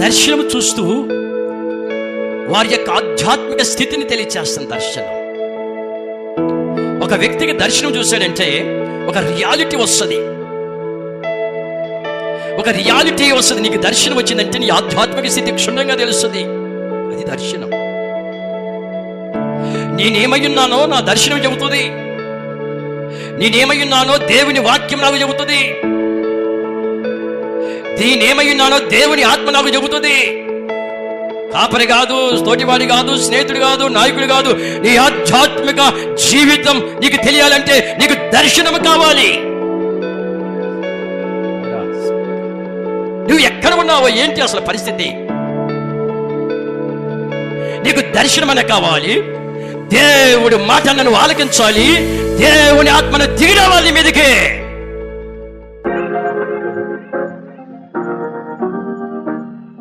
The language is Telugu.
దర్శనం చూస్తూ వారి యొక్క ఆధ్యాత్మిక స్థితిని తెలియచేస్తుంది దర్శనం. ఒక వ్యక్తికి దర్శనం చూశాడంటే ఒక రియాలిటీ వస్తుంది. నీకు దర్శనం వచ్చిందంటే నీ ఆధ్యాత్మిక స్థితి క్షుణ్ణంగా తెలుస్తుంది. అది దర్శనం. నేనేమై ఉన్నానో నా దర్శనం చెబుతుంది. నేనేమై ఉన్నానో దేవుని వాక్యం నాకు చెబుతుంది. నేనేమై ఉన్నానో దేవుని ఆత్మ నాకు చెబుతుంది. కాపరి కాదు, తోటివాడి కాదు, స్నేహితుడు కాదు, నాయకుడు కాదు. నీ ఆధ్యాత్మిక జీవితం నీకు తెలియాలంటే నీకు దర్శనం కావాలి. నువ్వు ఎక్కడ ఉన్నావో ఏంటి అసలు పరిస్థితి? నీకు దర్శనం అనే కావాలి. దేవుడి మాట నువ్వు ఆలకించాలి. దేవుని ఆత్మను దిగిరావాలి మీదకి.